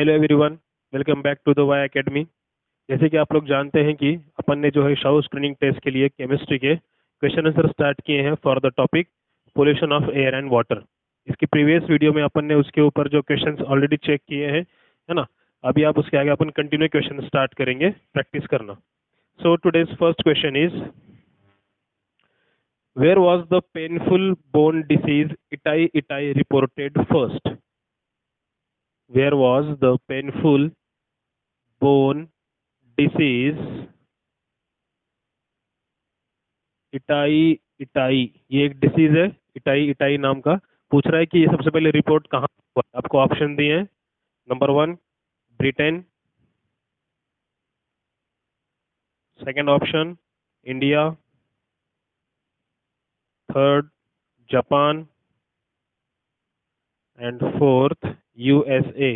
Hello everyone, welcome back to the Y academy. जैसे कि आप लोग जानते हैं कि अपन ने जो है शाउ स्क्रीनिंग टेस्ट के लिए केमिस्ट्री के क्वेश्चन आंसर स्टार्ट किए हैं for the topic pollution of air and water. इसकी प्रीवियस वीडियो में अपन ने उसके ऊपर जो क्वेश्चंस ऑलरेडी चेक किए हैं, है ना। अभी आप उसके आगे अपन कंटिन्यू क्वेश्चन स्टार्ट करेंगे, प्रैक्टिस करना। So today's first question is, where was the painful bone disease itai itai reported first? Where was the painful bone disease itai itai, ये एक डिसीज है इटाई इटाई नाम का। पूछ रहा है कि ये सबसे पहले रिपोर्ट कहाँ हुआ। आपको ऑप्शन दिए हैं। Number 1 Britain, second option India, third Japan and fourth USA,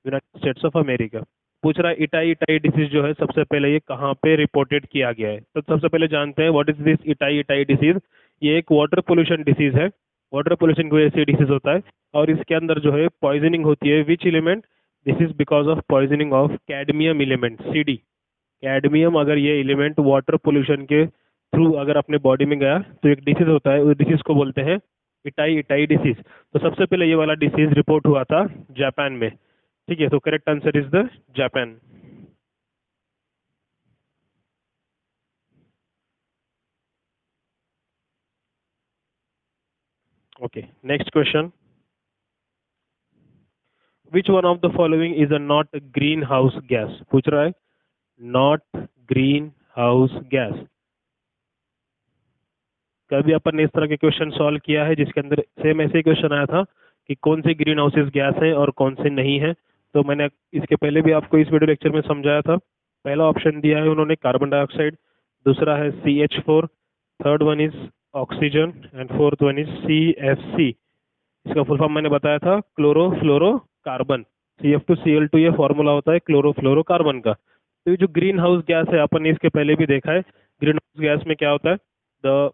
United states of America. पूछ रहा है इटाई इटाई डिसीज जो है सबसे पहले ये कहाँ पे रिपोर्टेड किया गया है। तो सबसे पहले जानते हैं what is this itai itai disease. ये एक वाटर पोल्यूशन डिसीज है। वाटर पोल्यूशन की वजह से डिसीज होता है और इसके अंदर जो है पॉइजनिंग होती है। Which element? This is because of poisoning of cadmium element CD. Cadmium अगर ये एलिमेंट वाटर पोल्यूशन के थ्रू अगर अपने बॉडी में गया तो एक डिसीज होता है, उस डिसीज को बोलते हैं इटाई इटाई डिसीज। तो सबसे पहले ये वाला डिसीज रिपोर्ट हुआ था जापान में। ठीक है, तो correct answer is the Japan. Okay, next question. Which one of the following is a not green house gas? पूछ रहा है नॉट ग्रीन हाउस गैस। कभी अपन ने इस तरह के क्वेश्चन सॉल्व किया है जिसके अंदर सेम ऐसे ही क्वेश्चन आया था कि कौन से ग्रीन हाउसेस गैस हैं और कौन से नहीं है। तो मैंने इसके पहले भी आपको इस वीडियो लेक्चर में समझाया था। पहला ऑप्शन दिया है उन्होंने कार्बन डाइऑक्साइड, दूसरा है CH4, third one is oxygen and fourth one is CFC। इसका फुल फॉर्म मैंने बताया था, क्लोरोफ्लोरोकार्बन। CF2Cl2 ये फॉर्मूला होता है क्लोरोफ्लोरोकार्बन का। तो ये जो ग्रीन हाउस गैस है अपन ने इसके पहले भी देखा है। ग्रीन हाउस गैस में क्या होता है, द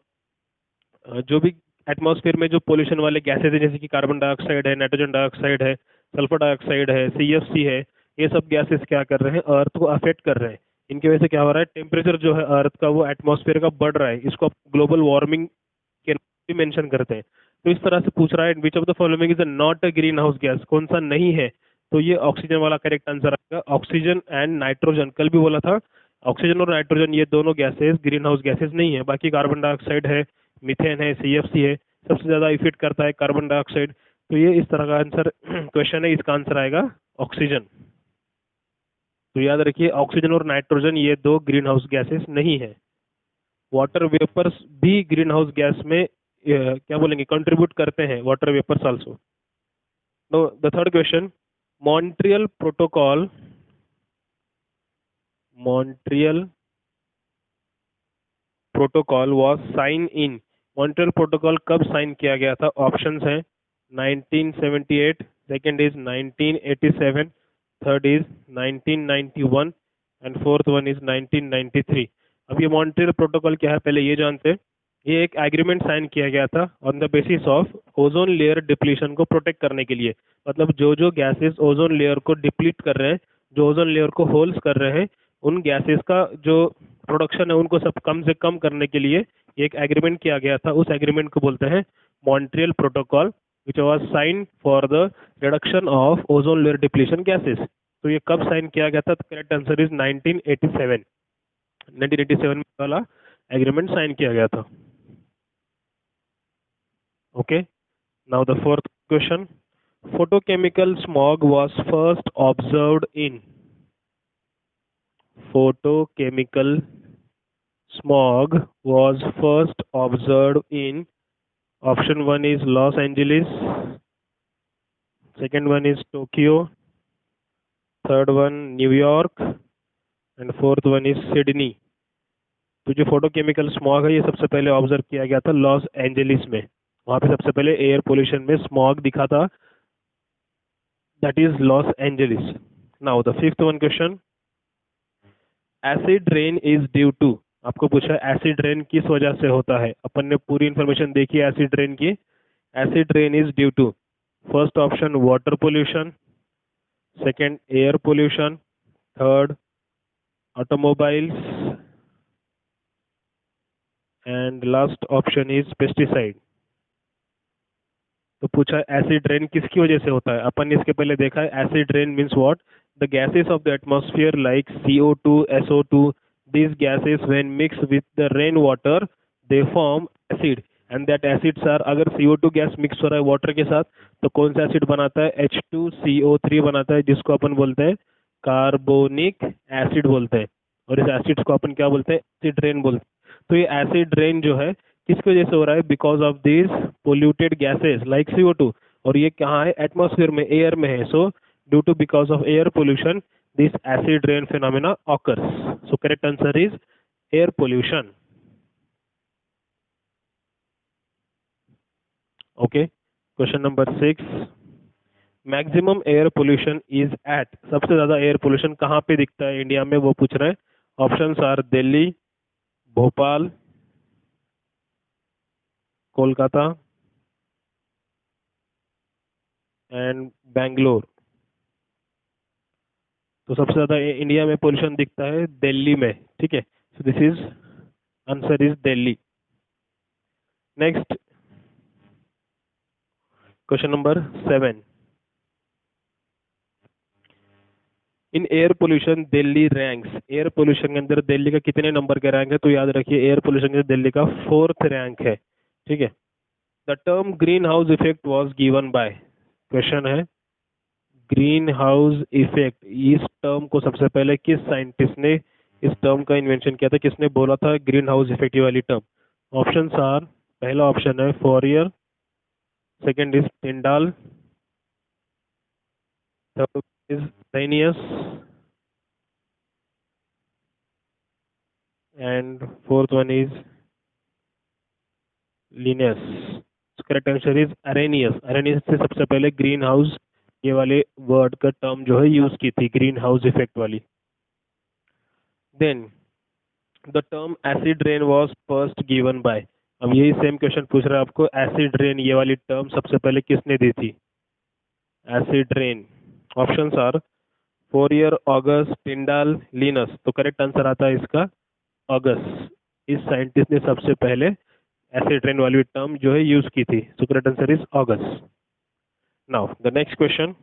जो भी एटमॉस्फेयर में जो पोल्यूशन वाले गैसेज है जैसे कि कार्बन डाइऑक्साइड है, नाइट्रोजन डाइऑक्साइड है, सल्फर डाइऑक्साइड है, CFC है, ये सब गैसेस क्या कर रहे हैं, अर्थ को अफेक्ट कर रहे हैं। इनकी वजह से क्या हो रहा है, टेम्परेचर जो है अर्थ का वो एटमॉस्फेयर का बढ़ रहा है। इसको आप ग्लोबल वार्मिंग के नाम भी मेंशन करते हैं। तो इस तरह से पूछ रहा है which of the following is not a green house gas, कौन सा नहीं है। तो ये ऑक्सीजन वाला करेक्ट आंसर आएगा। ऑक्सीजन एंड नाइट्रोजन, कल भी बोला था ऑक्सीजन और नाइट्रोजन ये दोनों गैसेस ग्रीन हाउस गैसेस नहीं है। बाकी कार्बन डाइऑक्साइड है, मीथेन है, CFC है, सबसे ज्यादा इफेक्ट करता है कार्बन डाइऑक्साइड। तो ये इस तरह का आंसर क्वेश्चन है, इसका आंसर आएगा ऑक्सीजन। तो याद रखिए ऑक्सीजन और नाइट्रोजन ये दो ग्रीन हाउस गैसेस नहीं है। वाटर वेपर्स भी ग्रीन हाउस गैस में क्या बोलेंगे, कंट्रीब्यूट करते हैं, water vapours also. No, the third question, Montreal protocol, Montreal protocol was sign in, Montreal protocol कब साइन किया गया था? ऑप्शंस हैं 1978, second is 1987, third is 1991 and fourth one is 1993। अब ये मॉन्ट्रियल प्रोटोकॉल क्या है पहले ये जानते हैं। ये एक एग्रीमेंट साइन किया गया था on the basis of ozone layer depletion को प्रोटेक्ट करने के लिए। मतलब जो जो गैसेस ओजोन लेयर को डिप्लीट कर रहे हैं, जो ओजोन लेयर को होल्स कर रहे हैं, उन गैसेस का जो प्रोडक्शन है उनको सब कम से कम करने के लिए एक एग्रीमेंट किया गया था। उस एग्रीमेंट को बोलते हैं Montreal protocol which was sign for the reduction of ozone layer depletion gases. तो ये कब साइन किया गया था? तो करेक्ट आंसर इज 1987। 1987 में वाला एग्रीमेंट साइन किया गया था। Okay, now the fourth question, photochemical smog was first observed in, photochemical smog was first observed in, option 1 is Los Angeles, second one is Tokyo, third one New York and fourth one is Sydney। तो जो photochemical smog है ये सबसे पहले observe किया गया था Los Angeles में। वहां पे सबसे पहले एयर पोल्यूशन में स्मॉग दिखा था, that is Los Angeles. Now the fifth one question, acid rain is due to, आपको पूछा एसिड रेन किस वजह से होता है। अपन ने पूरी इंफॉर्मेशन देखी है एसिड रेन की। Acid rain is due to, first option water pollution, second air pollution, third automobiles, and last option is pesticide. तो पूछा एसिड रेन किसकी वजह से होता है, अपन ने इसके पहले देखा है acid rain means what, the gases of the atmosphere like CO2, SO2, these gases when mixed with the rain water they form acid and that acids are, अगर CO2 गैस मिक्स हो रहा है वाटर के साथ तो कौन सा acid बनाता है, H2CO3 बनाता है, जिसको अपन बोलते हैं कार्बोनिक एसिड बोलते हैं, और इस एसिड को अपन क्या बोलते हैं, एसिड रेन बोलते हैं। तो ये एसिड रेन जो है किसकी वजह से हो रहा है, because of this polluted gases like CO2, और ये कहाँ है, एटमॉस्फेयर में, एयर में है। So due to because of air pollution this acid rain phenomena occurs. So correct answer is air pollution. Okay, question number 6, maximum air pollution is at, सबसे ज्यादा air pollution कहाँ पे दिखता है इंडिया में, वो पूछ रहे हैं। Options are Delhi, Bhopal, Kolkata and Bangalore. तो सबसे ज्यादा इंडिया में पोल्यूशन दिखता है दिल्ली में, ठीक है। सो this is answer is Delhi. Next question number 7, in air pollution Delhi ranks, air pollution के अंदर दिल्ली का कितने नंबर का रैंक है, तो याद रखिए एयर पोल्यूशन के अंदर दिल्ली का 4th रैंक है, ठीक है। The term green house effect was given by, question है ग्रीन हाउस इफेक्ट, इस टर्म को सबसे पहले किस साइंटिस्ट ने इस टर्म का इन्वेंशन किया था, किसने बोला था ग्रीन हाउस इफेक्ट वाली टर्म। ऑप्शंस आर, पहला ऑप्शन है Fourier, second is Tyndall, third is Arrhenius, and fourth one is Linnaeus. So correct answer is Arrhenius. Arrhenius से सबसे पहले ग्रीन हाउस ये वाले वर्ड का टर्म जो है यूज की थी, ग्रीन हाउस इफेक्ट वाली। Then the term acid rain was first given by, अब यही सेम क्वेश्चन पूछ रहा है आपको, एसिड रेन ये वाली टर्म सबसे पहले किसने दी थी, acid rain. Options are Fourier, August, Tyndall, Linus. तो करेक्ट आंसर आता है इसका ऑगस्ट, इस साइंटिस्ट ने सबसे पहले एसिड रेन वाली टर्म जो है यूज की थी। सो correct answer is August. Now the next question,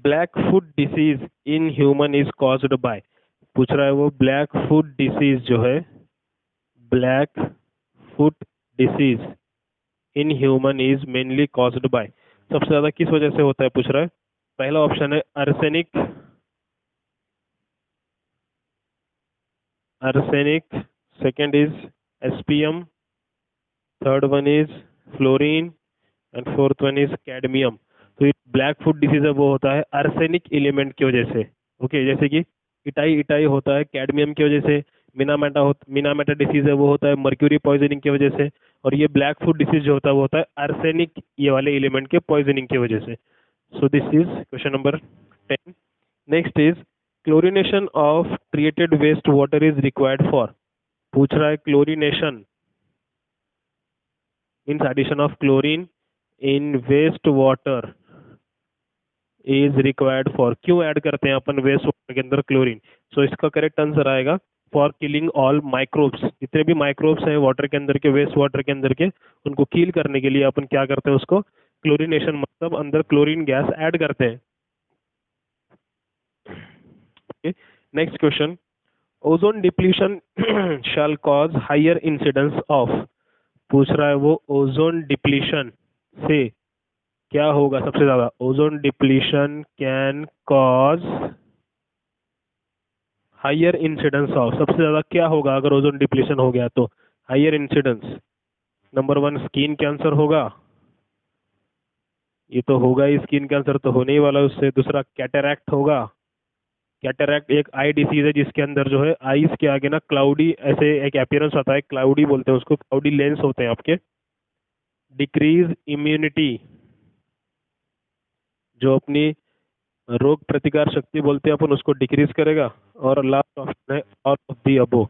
black foot disease in human is caused by, पूछ रहा है वो ब्लैक फुट डिसीज जो है, black foot disease in human is mainly caused by, सबसे ज्यादा किस वजह से होता है पूछ रहा है। पहला ऑप्शन है arsenic, second is SPM, third one is fluorine and fourth one is cadmium. तो ये ब्लैक फुट डिसीज है वो होता है आर्सेनिक एलिमेंट की वजह से, ओके। जैसे कि इटाई इटाई होता है कैडमियम की वजह से, मिनामेटा डिसीज है वो होता है मर्क्यूरी पॉइजनिंग की वजह से, और ये ब्लैक फुट डिसीज जो होता है वो होता है आर्सेनिक ये वाले एलिमेंट के पॉइजनिंग की वजह से। So this is question number 10। Next is chlorination of treated waste water is required for, पूछ रहा है chlorination means addition of chlorine in waste water is required for, क्यों ऐड करते हैं अपन वेस्ट वाटर के अंदर क्लोरीन। सो इसका करेक्ट आंसर आएगा फॉर किलिंग ऑल माइक्रोब्स, जितने भी माइक्रोब्स हैं वाटर के अंदर के, वेस्ट वाटर के अंदर के, उनको किल करने के लिए अपन क्या करते हैं, उसको क्लोरिनेशन मतलब अंदर क्लोरीन गैस ऐड करते हैं। Next question, ozone depletion shall cause higher incidence of, पूछ रहा है वो ओजोन डिप्लीशन से क्या होगा सबसे ज्यादा, ozone depletion can cause higher incidence of, सबसे ज्यादा क्या होगा अगर ओजोन डिप्लीशन हो गया तो, higher incidence. Number 1 skin cancer होगा, ये तो होगा ही, स्किन कैंसर तो होने ही वाला है उससे। दूसरा कैटरैक्ट होगा, कैटरैक्ट एक आई डिसीज है जिसके अंदर जो है आईज के आगे ना क्लाउडी ऐसे एक अपीयरेंस होता है, क्लाउडी बोलते हैं उसको, क्लाउडी लेंस होते हैं आपके। डिक्रीज इम्यूनिटी, जो अपनी रोग प्रतिकार शक्ति बोलते हैं अपन उसको डिक्रीज करेगा। और लास्ट ऑप्शन है ऑल ऑफ दी अबो।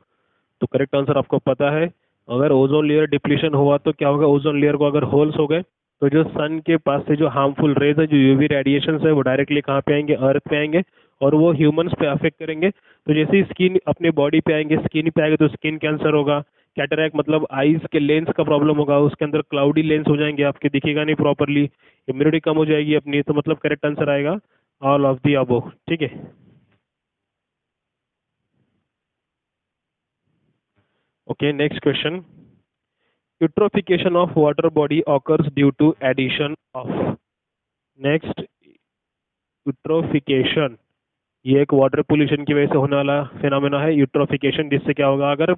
तो करेक्ट आंसर आपको पता है, अगर ओजोन लेयर डिप्लीशन हुआ तो क्या होगा, ओजोन लेयर को अगर होल्स हो गए तो जो सन के पास से जो हार्मफुल रेज है, जो यूवी रेडिएशन है, वो डायरेक्टली कहाँ पे आएंगे, अर्थ पे आएंगे और वो ह्यूमंस पे अफेक्ट करेंगे। तो जैसे ही स्किन अपने बॉडी पे आएंगे, स्किन पे आएंगे तो स्किन कैंसर होगा, कैटरैक्ट मतलब आईज के लेंस का प्रॉब्लम होगा, उसके अंदर क्लाउडी लेंस हो जाएंगे, आपके दिखेगा नहीं प्रॉपरली, इम्यूनिटी कम हो जाएगी अपनी। तो मतलब करेक्ट आंसर आएगा ऑल ऑफ दी अबो। ठीक है। Okay, next question. Eutrophication of water body occurs due to addition of. Next, eutrophication, ये एक वाटर पोल्यूशन की वजह से होने वाला फिनोमेना है यूट्रोफिकेशन, जिससे क्या होगा, अगर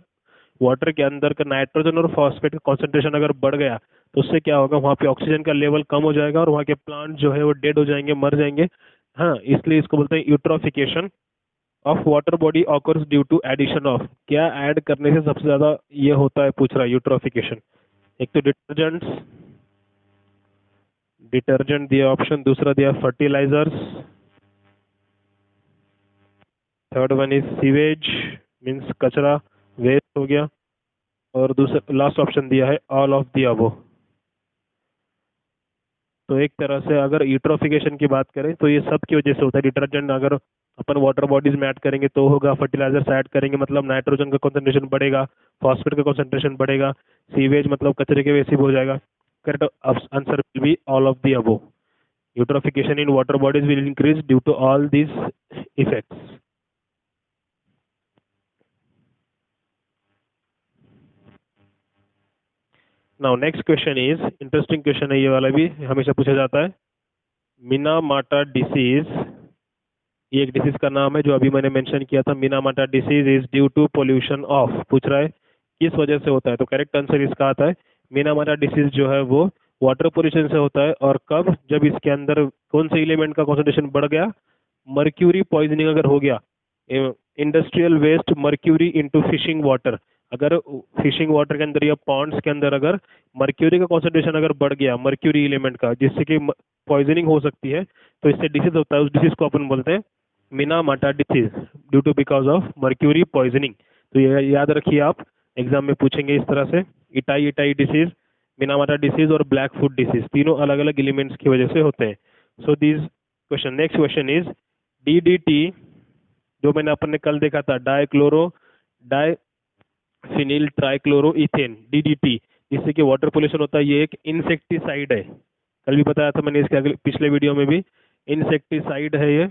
वाटर के अंदर का नाइट्रोजन और फॉस्फेट का कॉन्सेंट्रेशन अगर बढ़ गया तो उससे क्या होगा, वहाँ पे ऑक्सीजन का लेवल कम हो जाएगा और वहाँ के प्लांट जो है वो डेड हो जाएंगे, मर जाएंगे। हाँ, इसलिए इसको बोलते हैं eutrophication of water body occurs due to addition of. क्या ऐड करने से सबसे ज्यादा ये होता है, पूछ रहा है यूट्रोफिकेशन। एक तो डिटर्जेंट्स, डिटर्जेंट दिया ऑप्शन, दूसरा दिया fertilisers, third one is sewage, means कचरा, वेस्ट हो गया, और दूसरा लास्ट ऑप्शन दिया है ऑल ऑफ दी अबो। तो एक तरह से अगर यूट्रोफिकेशन की बात करें तो ये सब की वजह से होता है। डिटर्जेंट अगर अपन वाटर बॉडीज में ऐड करेंगे तो होगा, फर्टिलाइजर्स ऐड करेंगे मतलब नाइट्रोजन का कॉन्सेंट्रेशन बढ़ेगा, फॉस्फेट का कॉन्सेंट्रेशन बढ़ेगा, सीवेज मतलब कचरे के वैसे भी हो जाएगा। Correct answer will be all of the above. Eutrophication in water bodies will increase due to all these effects. Now next question is interesting question है, ये वाला भी हमेशा पूछा जाता है। मिनामाटा डिसीज, ये एक डिसीज का नाम है जो अभी मैंने मेंशन किया था। Minamata disease is due to pollution of, पूछ रहा है किस वजह से होता है। तो करेक्ट आंसर इसका आता है मिनामाटा डिसीज जो है वो वाटर पोल्यूशन से होता है। और कब, जब इसके अंदर कौन से एलिमेंट का कॉन्सेंट्रेशन बढ़ गया, मर्क्यूरी पॉइजनिंग अगर हो गया, industrial waste mercury into fishing water, अगर फिशिंग वाटर के अंदर या पॉन्ड्स के अंदर अगर मर्क्यूरी का कॉन्सेंट्रेशन अगर बढ़ गया, मर्क्यूरी एलिमेंट का, जिससे कि पॉइजनिंग हो सकती है, तो इससे डिसीज होता है। उस डिसीज को अपन बोलते हैं Minamata disease due to because of mercury poisoning. तो ये याद रखिए, आप एग्जाम में पूछेंगे इस तरह से, itai itai disease, Minamata disease और ब्लैक फुट डिसीज, तीनों अलग अलग एलिमेंट्स की वजह से होते हैं। So this question, next question is DDT, जो मैंने अपन ने कल देखा था, डाइक्लोरो डाइफिनिल ट्राइक्लोरो इथेन, डीडीटी, जिससे कि वाटर पोल्यूशन होता है। ये एक इंसेक्टिसाइड है, कल भी बताया था मैंने इसके अगले पिछले वीडियो में भी। इंसेक्टिसाइड है ये,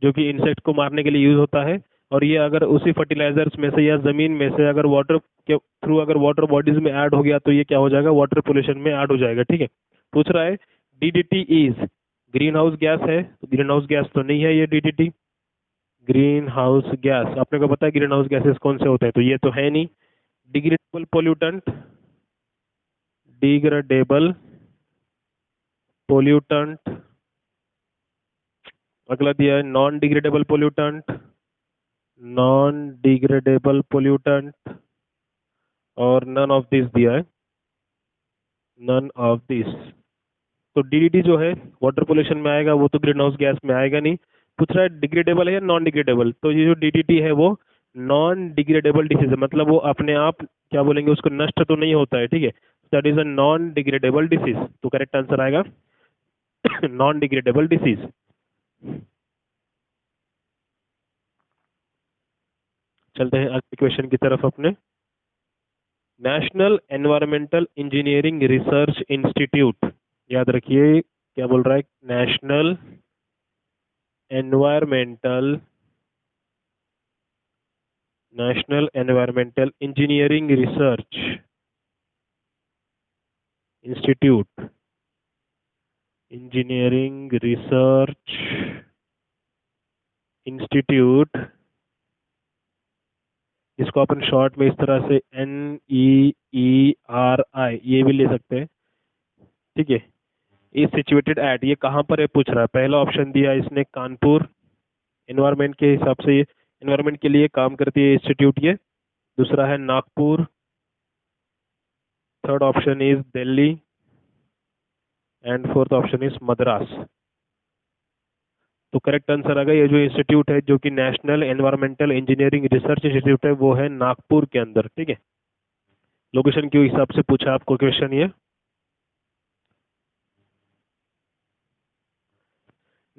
जो कि इंसेक्ट को मारने के लिए यूज होता है। और ये अगर उसी फर्टिलाइजर्स में से या जमीन में से अगर वाटर के थ्रू अगर वाटर बॉडीज में ऐड हो गया तो ये क्या हो जाएगा, वाटर पोल्यूशन में ऐड हो जाएगा। ठीक है, पूछ रहा है DDT is green house gas है, तो ग्रीन हाउस गैस तो नहीं है ये डीडीटी। ग्रीन हाउस गैस, आपने को पता है ग्रीन हाउस गैसेस कौन से होते हैं, तो ये तो है नहीं। डिग्रेडेबल पोल्यूटेंट, डिग्रेडेबल पोल्यूटेंट, अगला दिया है non degradable pollutant, non degradable pollutant, और नन ऑफ दिस दिया है, नन ऑफ दिस। तो डीडीटी जो है वाटर पोल्यूशन में आएगा, वो तो ग्रीन हाउस गैस में आएगा नहीं। पूछ रहा है डिग्रेडेबल है या नॉन डिग्रेडेबल, तो ये जो डीडीटी है वो नॉन डिग्रेडेबल डिसीज है, मतलब वो अपने आप क्या बोलेंगे उसको, नष्ट तो नहीं होता है। ठीक है, that is a non degradable disease. तो करेक्ट आंसर आएगा नॉन डिग्रेडेबल डिसीज। चलते हैं अगले क्वेश्चन की तरफ अपने। National environmental engineering research institute, याद रखिए क्या बोल रहा है, national environmental, national environmental engineering research institute, engineering research institute, इसको अपन शॉर्ट में इस तरह से NEERI ये भी ले सकते हैं। ठीक है, इज सिचुएटेड एट, ये कहाँ पर है पूछ रहा है। पहला ऑप्शन दिया इसने कानपुर, एनवायरमेंट के हिसाब से एनवायरमेंट के लिए काम करती है इंस्टीट्यूट ये। दूसरा है Nagpur, third option is Delhi, and fourth option is Madras. तो करेक्ट आंसर आ गया, ये जो इंस्टीट्यूट है जो कि national environmental engineering research institute है वो है नागपुर के अंदर। ठीक है, लोकेशन के हिसाब से पूछा आपको क्वेश्चन ये।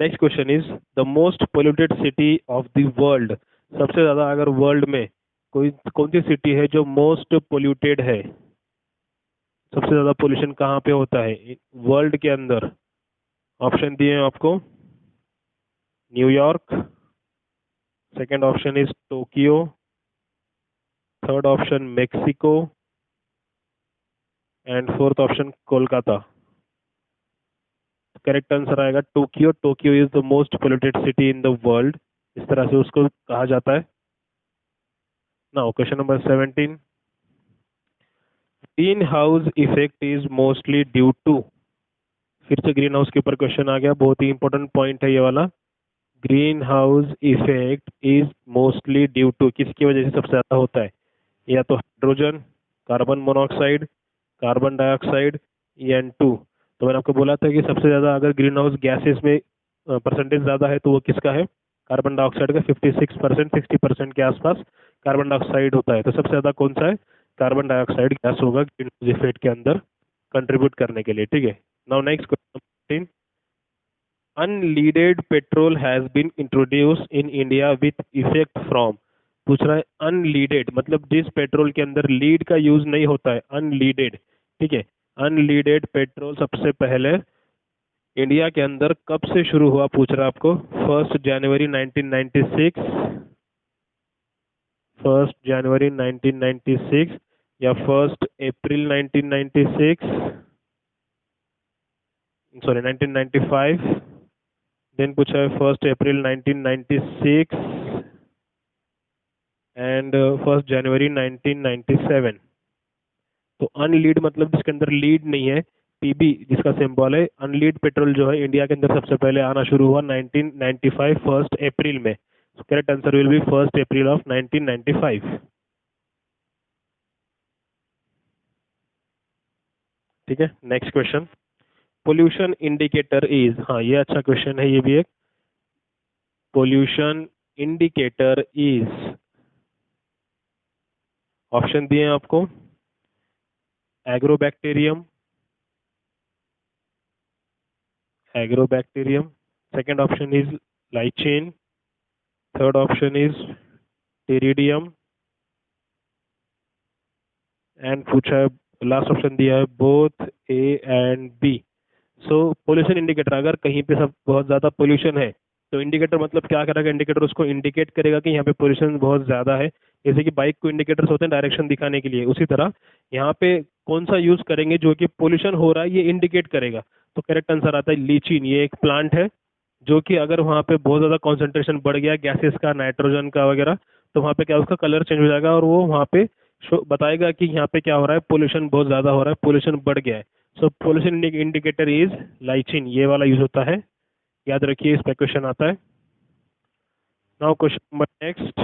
Next question is the most polluted city of the world. सबसे ज़्यादा अगर वर्ल्ड में कोई कौन सी सिटी है जो मोस्ट पोल्यूटेड है, सबसे ज़्यादा पोल्यूशन कहाँ पे होता है वर्ल्ड के अंदर? ऑप्शन दिए हैं आपको। New York, second option is Tokyo, third option Mexico and fourth option Kolkata. Correct answer आएगा Tokyo. Tokyo is the most polluted city in the world, इस तरह से उसको कहा जाता है। Now question number 17, green house effect is mostly due to. फिर से ग्रीन हाउस के ऊपर क्वेश्चन आ गया, बहुत ही इंपॉर्टेंट पॉइंट है ये वाला। Green house effect is mostly due to, किसकी वजह से सबसे ज्यादा होता है? या तो hydrogen, carbon monoxide, carbon dioxide, EN2। तो मैंने आपको बोला था कि सबसे ज़्यादा अगर ग्रीन हाउस गैसेस में परसेंटेज ज़्यादा है तो वो किसका है? कार्बन डाइऑक्साइड का 56%, 60% के आसपास कार्बन डाइऑक्साइड होता है। तो सबसे ज़्यादा कौन सा है? कार्बन डाइऑक्साइड गैस होगा ग्रीन हाउस इफेक्ट के अंदर कंट्रीब्यूट करने के लिए। ठीक है, now next question, unleaded petrol has been introduce in India with effect from. पूछ रहा है अनलीडेड मतलब जिस पेट्रोल के अंदर लीड का यूज नहीं होता है, अनलीडेड। ठीक है, अनलीडेड पेट्रोल सबसे पहले इंडिया के अंदर कब से शुरू हुआ पूछ रहा है आपको। 1 जनवरी 1996, 1 जनवरी 1996 या 1 अप्रैल 1996, सॉरी 1995। देन पूछा है 1 अप्रैल 1996 एंड 1 जनवरी 1997। तो अनलीड मतलब जिसके अंदर लीड नहीं है, PB जिसका सिंबल है, अनलीड पेट्रोल जो है इंडिया के अंदर सबसे पहले आना शुरू हुआ 1995 1 अप्रैल में। Correct answer will B 1 April of 1995। ठीक है, next question, pollution indicator is. हाँ ये अच्छा क्वेश्चन है ये भी एक। पोल्यूशन इंडिकेटर इज, ऑप्शन दिए हैं आपको, agrobacterium, agrobacterium, second option is lichen, third option is pteridium and पूछा है, लास्ट ऑप्शन दिया है both A and B। So pollution indicator, अगर कहीं पे सब बहुत ज़्यादा पोल्यूशन है तो इंडिकेटर मतलब क्या करेगा? इंडिकेटर उसको इंडिकेट करेगा कि यहाँ पे पोल्यूशन बहुत ज़्यादा है। जैसे कि बाइक को इंडिकेटर्स होते हैं डायरेक्शन दिखाने के लिए, उसी तरह यहाँ पे कौन सा यूज़ करेंगे जो कि पोल्यूशन हो रहा है ये इंडिकेट करेगा। तो करेक्ट आंसर आता है लीचिन। ये एक प्लांट है जो कि अगर वहाँ पे बहुत ज़्यादा कॉन्सेंट्रेशन बढ़ गया गैसेस का, नाइट्रोजन का वगैरह, तो वहाँ पे क्या उसका कलर चेंज हो जाएगा और वो वहाँ पे बताएगा कि यहाँ पे क्या हो रहा है, पोल्यूशन बहुत ज़्यादा हो रहा है, पोल्यूशन बढ़ गया है। सो पोल्यूशन इंडिकेटर इज लाइचिन, ये वाला यूज होता है, याद रखिए, इस पे क्वेश्चन आता है। Now question number next,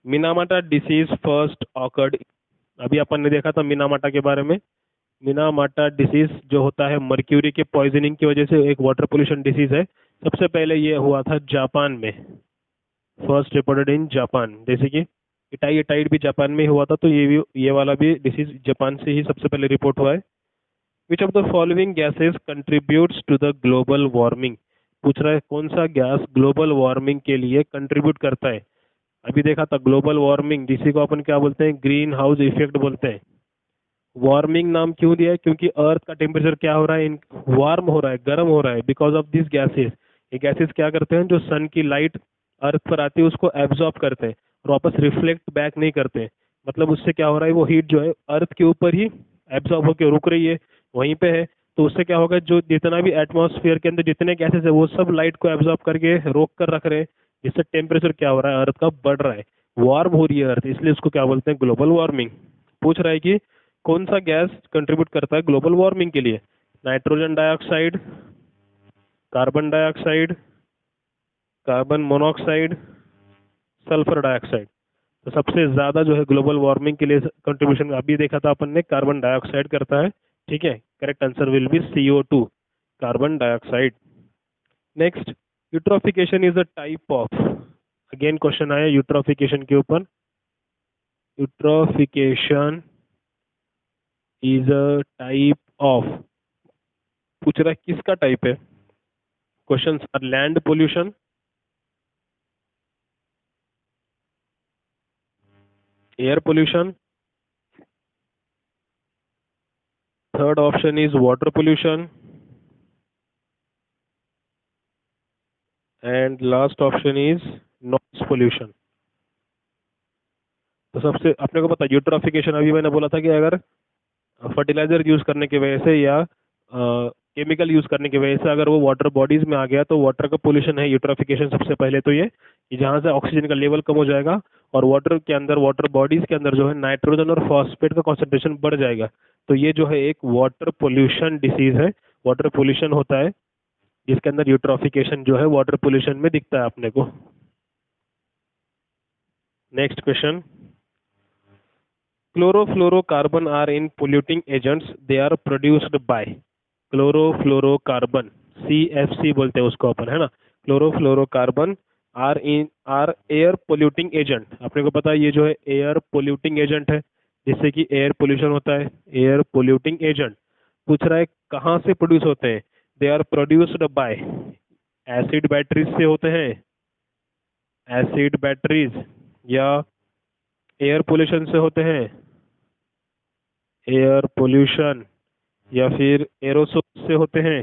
Minamata disease first awkward. अभी अपन ने देखा था मिनामाटा के बारे में। मिनामाटा डिसीज जो होता है मर्क्यूरी के पॉइजनिंग की वजह से एक वाटर पोल्यूशन डिसीज है। सबसे पहले ये हुआ था जापान में, फर्स्ट रिपोर्टेड इन जापान। जैसे कि इटाइड भी जापान में ही हुआ था, तो ये वाला भी डिसीज जापान से ही सबसे पहले रिपोर्ट हुआ है। Which of the following gases contributes to the global warming. पूछ रहा है कौन सा गैस ग्लोबल वार्मिंग के लिए कंट्रीब्यूट करता है। अभी देखा था ग्लोबल वार्मिंग, जिसी को अपन क्या बोलते हैं, ग्रीन हाउस इफेक्ट बोलते हैं। वार्मिंग नाम क्यों दिया है? क्योंकि अर्थ का टेम्परेचर क्या हो रहा है, वार्म हो रहा है, गर्म हो रहा है, बिकॉज ऑफ दिस गैसेस। ये गैसेस क्या करते हैं, जो सन की लाइट अर्थ पर आती है उसको एब्जॉर्ब करते हैं और वापस रिफ्लेक्ट बैक नहीं करते हैं। मतलब उससे क्या हो रहा है, वो हीट जो है अर्थ के ऊपर ही एब्जॉर्ब होकर रुक रही है, वहीं पे है। तो उससे क्या होगा, जो जितना भी एटमॉस्फेयर के अंदर जितने गैसेस है वो सब लाइट को एब्जॉर्ब करके रोक कर रख रहे हैं, जिससे टेम्परेचर क्या हो रहा है, अर्थ का बढ़ रहा है, वार्म हो रही है अर्थ, इसलिए उसको क्या बोलते हैं, ग्लोबल वार्मिंग। पूछ रहा है कि कौन सा गैस कंट्रीब्यूट करता है ग्लोबल वार्मिंग के लिए। Nitrogen dioxide, carbon dioxide, carbon monoxide, sulphur dioxide. तो सबसे ज्यादा जो है ग्लोबल वार्मिंग के लिए कंट्रीब्यूशन अभी देखा था अपन ने, कार्बन डाइऑक्साइड करता है। ठीक है, correct answer will B CO2, carbon dioxide. Next, eutrophication is a type of. Again question आया यूट्रोफिकेशन के ऊपर। Eutrophication is a type of, पूछ रहा है किसका टाइप है। Questions are land pollution, air pollution. Third option is water pollution. And last option is noise pollution. तो सबसे अपने को पता यूट्रोफिकेशन, अभी मैंने बोला था कि अगर फर्टिलाइजर यूज करने की वजह से या केमिकल यूज करने की वजह से अगर वो वाटर बॉडीज में आ गया तो वाटर का पोल्यूशन है यूट्रोफिकेशन। सबसे पहले तो ये कि जहाँ से ऑक्सीजन का लेवल कम हो जाएगा और वाटर के अंदर, वाटर बॉडीज के अंदर जो है नाइट्रोजन और फॉस्फेट का कॉन्सेंट्रेशन बढ़ जाएगा। तो ये जो है एक वाटर पोल्यूशन डिसीज है, वाटर पोल्यूशन होता है जिसके अंदर यूट्रोफिकेशन जो है वाटर पोल्यूशन में दिखता है अपने को। Next question, chlorofluorocarbon are in polluting agents, they are produced by. Chlorofluorocarbon CFC बोलते हैं उसको अपन, है ना। Chlorofluorocarbon are air polluting agent. अपने को पता है ये जो है एयर पोल्यूटिंग एजेंट है, जिससे कि एयर पोल्यूशन होता है। एयर पोल्यूटिंग एजेंट पूछ रहा है कहाँ से प्रोड्यूस होते हैं। They are produced by, acid batteries से होते हैं, एसिड बैटरीज, या एयर पोल्यूशन से होते हैं, एयर पोल्यूशन, या फिर एरोसोल से होते हैं,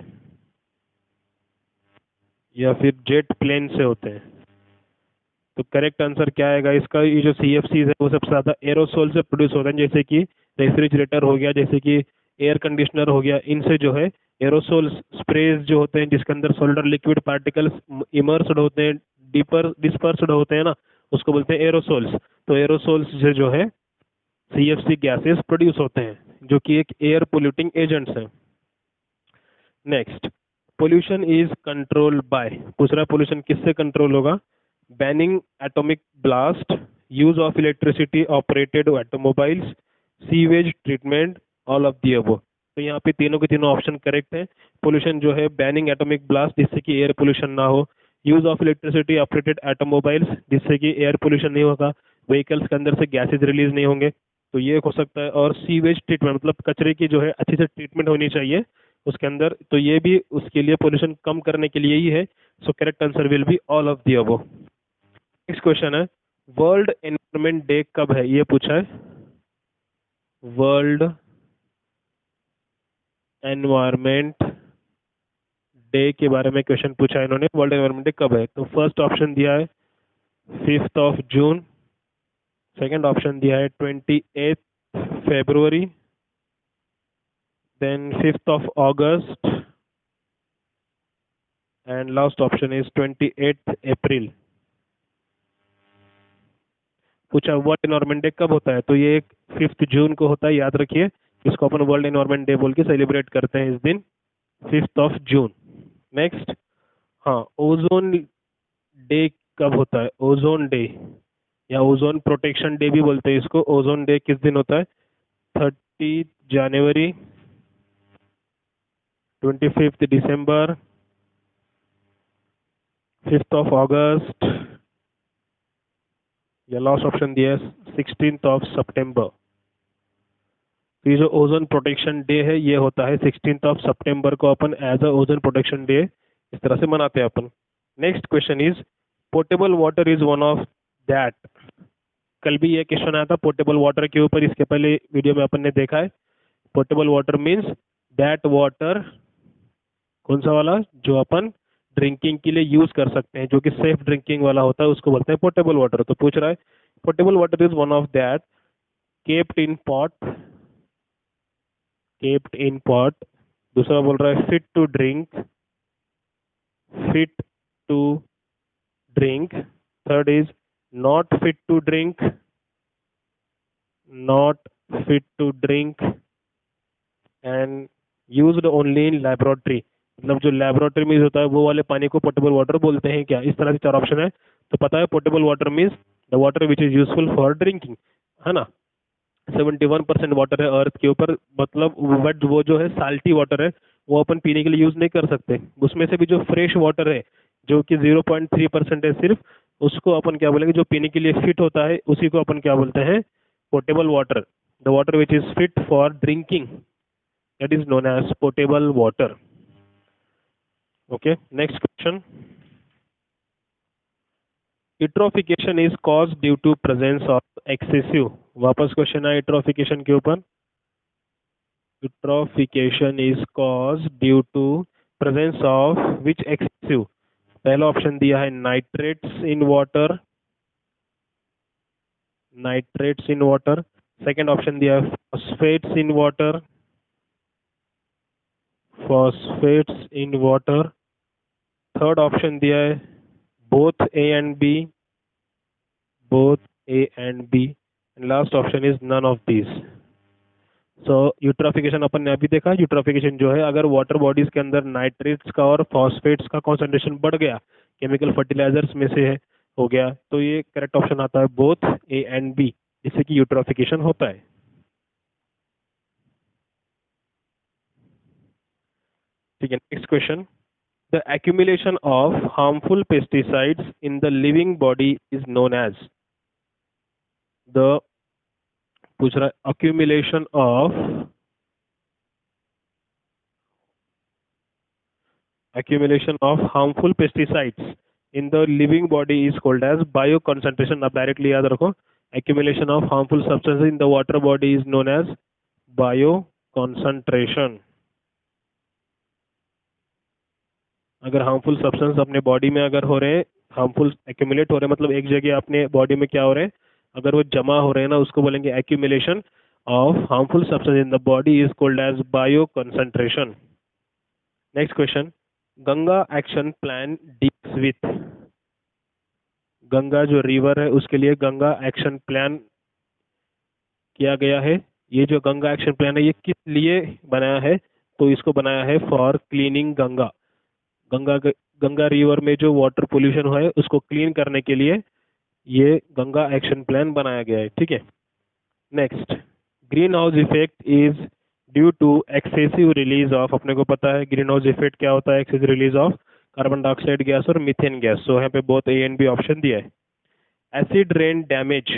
या फिर जेट प्लेन से होते हैं। तो करेक्ट आंसर क्या आएगा इसका, ये जो CFCs है वो सबसे ज़्यादा एरोसोल से प्रोड्यूस होते हैं, जैसे कि रेफ्रिजरेटर हो गया, जैसे कि एयर कंडीशनर हो गया। इनसे जो है एरोसोल स्प्रेज जो होते हैं जिसके अंदर सोल्डर लिक्विड पार्टिकल्स इमर्स्ड होते हैं, डीपर डिस्पर्स्ड होते हैं ना, उसको बोलते हैं एरोसोल्स। तो एरोसोल्स से जो है CFC गैसेस प्रोड्यूस होते हैं जो कि एक एयर पोल्यूटिंग एजेंट्स हैं। Next, pollution is controlled by. पूछ रहा पोल्यूशन किससे कंट्रोल होगा। Banning atomic blast, use of electricity operated automobiles, sewage treatment, all of the above. तो यहाँ पे तीनों के तीनों ऑप्शन करेक्ट है। पोल्यूशन जो है बैनिंग एटॉमिक ब्लास्ट, जिससे कि एयर पोल्यूशन ना हो। Use of electricity operated automobiles, जिससे कि एयर पोल्यूशन नहीं होगा, व्हीकल्स के अंदर से गैसेज रिलीज नहीं होंगे, तो ये हो सकता है। और सीवेज ट्रीटमेंट, मतलब कचरे की जो है अच्छी से ट्रीटमेंट होनी चाहिए उसके अंदर, तो ये भी उसके लिए, पोल्यूशन कम करने के लिए ही है। सो correct answer will be all of the above. Next question है, वर्ल्ड एनवायरनमेंट डे कब है, ये पूछा है। वर्ल्ड एनवायरनमेंट डे के बारे में क्वेश्चन पूछा है इन्होंने, वर्ल्ड एनवायरनमेंट डे कब है। तो फर्स्ट ऑप्शन दिया है 5 जून, सेकेंड ऑप्शन दिया है 28 फरवरी, then 5th August, and last option is 28th April। पूछा वर्ल्ड एनवायरनमेंट डे कब होता है, तो ये 5 जून को होता है, याद रखिए। इसको अपन वर्ल्ड एनवायरनमेंट डे बोल के सेलिब्रेट करते हैं इस दिन, 5 जून। नेक्स्ट, हाँ, ओजोन डे कब होता है। ओजोन डे या ओजोन प्रोटेक्शन डे भी बोलते हैं इसको। ओजोन डे किस दिन होता है, 30 जनवरी, 25 दिसंबर, 5 अगस्त, या लास्ट ऑप्शन दिया है 16 सितंबर। तो ये जो ओजोन प्रोटेक्शन डे है ये होता है 16 सितंबर को, अपन as a ozone protection day इस तरह से मनाते हैं अपन। Next question is, portable water is one of that. कल भी ये क्वेश्चन आया था पोर्टेबल वाटर के ऊपर, इसके पहले वीडियो में अपन ने देखा है। Portable water means that water, कौन सा वाला, जो अपन ड्रिंकिंग के लिए यूज कर सकते हैं, जो कि सेफ ड्रिंकिंग वाला होता है, उसको बोलते हैं पोर्टेबल वाटर। तो पूछ रहा है portable water is one of that, kept in pot, kept in pot. दूसरा बोल रहा है fit to drink, fit to drink. Third is not fit to drink, not fit to drink, and used only in laboratory. मतलब जो laboratory में use होता है वो वाले पानी को पोर्टेबल वाटर बोलते हैं क्या। इस तरह से 4 ऑप्शन है। तो पता है portable water means the water which is useful for drinking, है ना। 71% वाटर है अर्थ के ऊपर, मतलब बट वो जो है साल्टी वाटर है, वो अपन पीने के लिए यूज नहीं कर सकते। उसमें से भी जो फ्रेश वाटर है जो कि 0.3% है सिर्फ, उसको अपन क्या बोलेंगे, जो पीने के लिए फिट होता है उसी को अपन क्या बोलते हैं, portable water. The water which is fit for drinking, that is known as portable water. Okay, next question, eutrophication is cause due to presence of excessive, वापस क्वेश्चन है यूट्रोफिकेशन के ऊपर। Eutrophication is cause due to presence of which excessive, पहला option दिया है nitrates in water, nitrates in water, second option दिया है phosphates in water, phosphates in water, third option दिया है both A and B, both A and B, and last option is none of these. So eutrophication अपन ने अभी देखा, eutrophication जो है अगर वाटर बॉडीज के अंदर नाइट्रेट्स का और फॉस्फेट्स का कॉन्सेंट्रेशन बढ़ गया, केमिकल फर्टिलाइजर्स में से है हो गया, तो ये करेक्ट ऑप्शन आता है बोथ ए एंड बी, जिससे कि यूट्रोफिकेशन होता है। ठीक है, next question, the accumulation of harmful pesticides in the living body is known as, the पूछ रहा है accumulation of harmful pesticides in the living body is called as bio concentration। अब डायरेक्टली याद रखो, accumulation of harmful substances in the water body is known as bio concentration। अगर harmful substance अपने body में अगर हो रहे हैं, हार्मफुल एक्यूमुलेट हो रहे हैं, मतलब एक जगह अपने बॉडी में क्या हो रहे हैं, अगर वो जमा हो रहे हैं ना, उसको बोलेंगे accumulation of harmful substance in the body is called as bio concentration. Next question, Ganga action plan deals with, Ganga जो रिवर है उसके लिए गंगा एक्शन प्लान किया गया है। ये जो गंगा एक्शन प्लान है ये किस लिए बनाया है, तो इसको बनाया है for cleaning Ganga, Ganga river में जो वाटर पोल्यूशन है उसको क्लीन करने के लिए ये गंगा एक्शन प्लान बनाया गया है। ठीक है, next, green house effect is due to excessive release of, अपने को पता है ग्रीन हाउस इफेक्ट क्या होता है, excessive release of carbon dioxide gas और मीथेन गैस। सो यहाँ पे बहुत ए एंड बी ऑप्शन दिया है। एसिड रेन डैमेज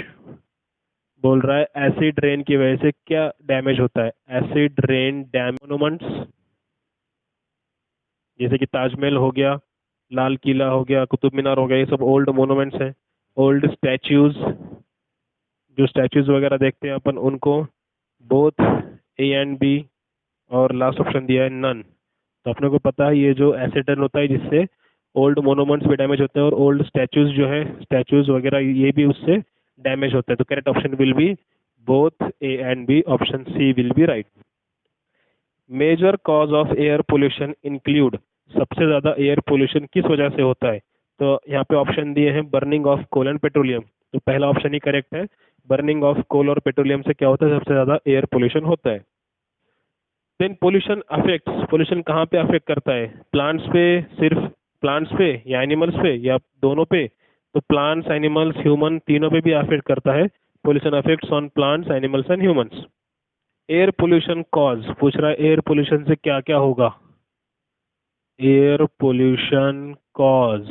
बोल रहा है, एसिड रेन की वजह से क्या डैमेज होता है, एसिड रेन डैमेज मोन्यूमेंट्स जैसे कि ताजमहल हो गया, लाल किला हो गया, कुतुब मीनार हो गया, ये सब ओल्ड मोनूमेंट्स हैं। ओल्ड स्टैच्यूज, जो स्टैच्यूज वगैरह देखते हैं अपन उनको, बोथ ए एंड बी, और लास्ट ऑप्शन दिया है नन। तो अपने को पता है ये जो एसिड रेन होता है जिससे ओल्ड मोनूमेंट्स भी डैमेज होते हैं और ओल्ड स्टैच्यूज जो है, स्टैच्यूज वगैरह ये भी उससे डैमेज होता है। तो correct option will be both A and B, option C will be right. Major cause of air pollution include, सबसे ज़्यादा एयर पोल्यूशन किस वजह से होता है, तो यहाँ पे ऑप्शन दिए हैं burning of coal and petroleum, तो पहला ऑप्शन ही करेक्ट है, बर्निंग ऑफ कोल और पेट्रोलियम से क्या होता है, सबसे ज़्यादा एयर पोल्यूशन होता है। देन पोल्यूशन अफेक्ट्स, पोल्यूशन कहाँ पे अफेक्ट करता है, प्लांट्स पे, सिर्फ प्लांट्स पे या एनिमल्स पे या दोनों पे, तो प्लांट्स, एनिमल्स, ह्यूमन तीनों पे भी अफेक्ट करता है। Pollution affects on plants, animals and humans. Air pollution cause, पूछ रहा है एयर पोल्यूशन से क्या क्या होगा, एयर पोल्यूशन कॉज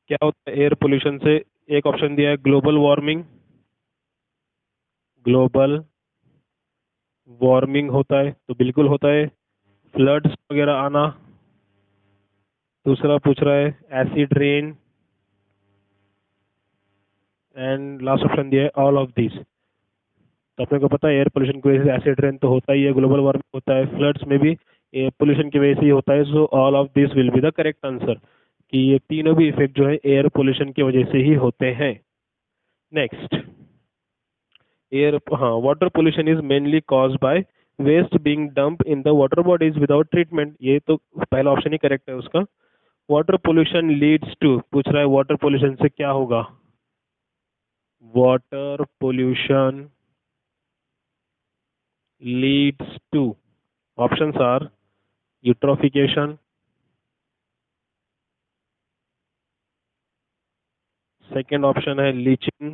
क्या होता है एयर पोल्यूशन से, एक ऑप्शन दिया है ग्लोबल वार्मिंग, ग्लोबल वार्मिंग होता है, तो बिल्कुल होता है। फ्लड्स वगैरह आना, दूसरा पूछ रहा है acid rain, and last option दिया है ऑल ऑफ दिस। तो अपने को पता है एयर पोल्यूशन की वजह से एसिड रेन तो होता ही है, ग्लोबल वार्मिंग होता है, फ्लड्स में भी एयर पोल्यूशन की वजह से ही होता है। So all of this will be the correct answer, कि ये तीनों भी इफेक्ट जो है एयर पोल्यूशन की वजह से ही होते हैं। नेक्स्ट, एयर, हाँ, water pollution is mainly cause by waste being dump in the water bodies without treatment, ये तो पहला ऑप्शन ही करेक्ट है उसका। वाटर पोल्यूशन लीड्स टू, पूछ रहा है वाटर पोल्यूशन से क्या होगा, water pollution leads to, options are eutrophication, second option है leaching,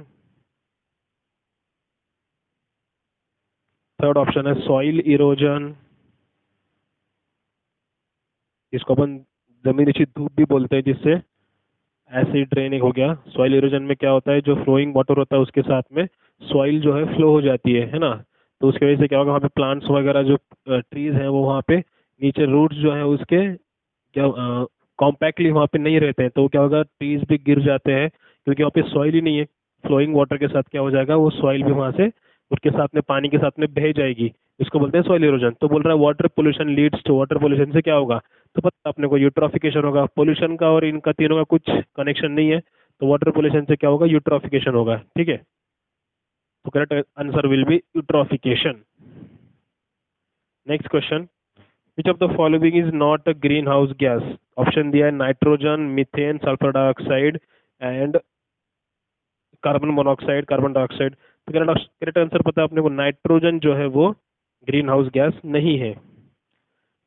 थर्ड ऑप्शन है सॉइल इरोजन, इसको अपन जमीनी धूप भी बोलते हैं, जिससे एसिड ड्रेनिंग हो गया। सॉइल इरोजन में क्या होता है, जो फ्लोइंग वाटर होता है उसके साथ में सॉइल जो है फ्लो हो जाती है ना, तो उसकी वजह से क्या होगा, वहाँ पे प्लांट्स वगैरह जो ट्रीज हैं वो वहाँ पे नीचे रूट्स जो है उसके क्या कॉम्पैक्टली वहाँ पे नहीं रहते हैं, तो क्या होगा, ट्रीज भी गिर जाते हैं क्योंकि वहाँ पे सॉइल ही नहीं है। फ्लोइंग वाटर के साथ क्या हो जाएगा, वो सॉइल भी वहाँ से उसके साथ में पानी के साथ में बह जाएगी। इसको बोलते हैं सॉइल इरोजन। तो बोल रहा है water pollution leads to, water pollution से क्या होगा, तो पता है अपने को यूट्रॉफिकेशन होगा। पोल्यूशन का और इनका तीनों का कुछ कनेक्शन नहीं है, तो वाटर पोल्यूशन से क्या होगा, यूट्रॉफिकेशन होगा। ठीक है, तो correct answer will B eutrophication. Next question, which of the following is not a green house gas? Option दिया है nitrogen, methane, sulphur dioxide and carbon monoxide, carbon dioxide. तो करेक्ट आंसर पता है अपने को, नाइट्रोजन जो है वो ग्रीन हाउस गैस नहीं है।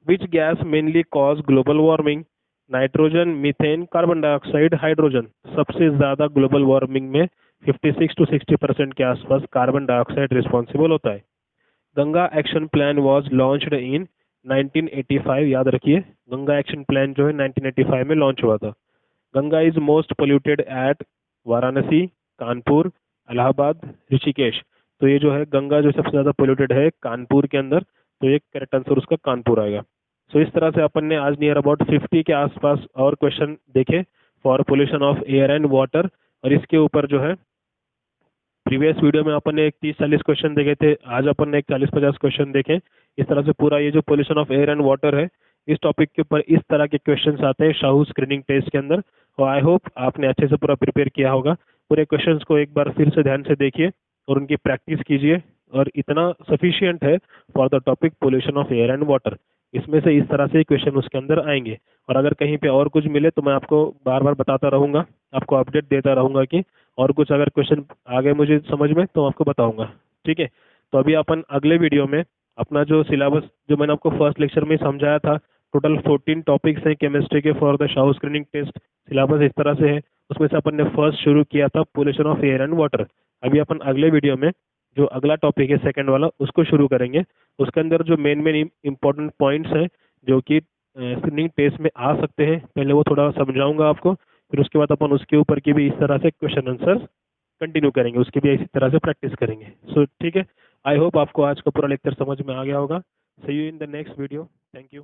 Which gas mainly cause global warming? Nitrogen, methane, carbon dioxide, hydrogen. सबसे ज्यादा ग्लोबल वार्मिंग में 56 to 60% के आसपास कार्बन डाइऑक्साइड रिस्पॉन्सिबल होता है। Ganga action plan was launched in 1985। याद रखिए, गंगा एक्शन प्लान जो है 1985 में लॉन्च हुआ था। Ganga is most polluted at Varanasi, Kanpur, Allahabad, Rishikesh. तो ये जो है गंगा जो सबसे ज़्यादा पोल्यूटेड है कानपुर के अंदर, तो ये करेक्ट आंसर उसका कानपुर आएगा। सो इस तरह से अपन ने आज नियर अबाउट 50 के आसपास और क्वेश्चन देखे for pollution of air and water. और इसके ऊपर जो है प्रीवियस वीडियो में अपन ने एक 30-40 क्वेश्चन देखे थे, आज अपन ने एक 40-50 क्वेश्चन देखे। इस तरह से पूरा ये जो pollution of air and water है, इस टॉपिक के ऊपर इस तरह के क्वेश्चंस आते हैं शाहू स्क्रीनिंग टेस्ट के अंदर। और आई होप आपने अच्छे से पूरा प्रिपेयर किया होगा। पूरे क्वेश्चंस को एक बार फिर से ध्यान से देखिए और उनकी प्रैक्टिस कीजिए, और इतना सफिशियंट है for the topic pollution of air and water. इसमें से इस तरह से क्वेश्चन उसके अंदर आएंगे, और अगर कहीं पे और कुछ मिले तो मैं आपको बार बार बताता रहूंगा, आपको अपडेट देता रहूंगा कि और कुछ अगर क्वेश्चन आ गए मुझे समझ में तो आपको बताऊंगा। ठीक है, तो अभी अपन अगले वीडियो में अपना जो सिलेबस जो मैंने आपको फर्स्ट लेक्चर में समझाया था, टोटल 14 टॉपिक्स हैं केमिस्ट्री के for the Shahu screening test. Syllabus इस तरह से है, उसमें से अपन ने फर्स्ट शुरू किया था pollution of air and water. अभी अपन अगले वीडियो में जो अगला टॉपिक है सेकंड वाला उसको शुरू करेंगे। उसके अंदर जो मेन मेन इंपॉर्टेंट पॉइंट्स हैं जो कि स्क्रीनिंग टेस्ट में आ सकते हैं, पहले वो थोड़ा समझाऊंगा आपको, फिर उसके बाद अपन उसके ऊपर की भी इस तरह से क्वेश्चन आंसर कंटिन्यू करेंगे, उसकी भी इसी तरह से प्रैक्टिस करेंगे। सो ठीक है, आई होप आपको आज का पूरा लेक्चर समझ में आ गया होगा। See you in the next video. Thank you.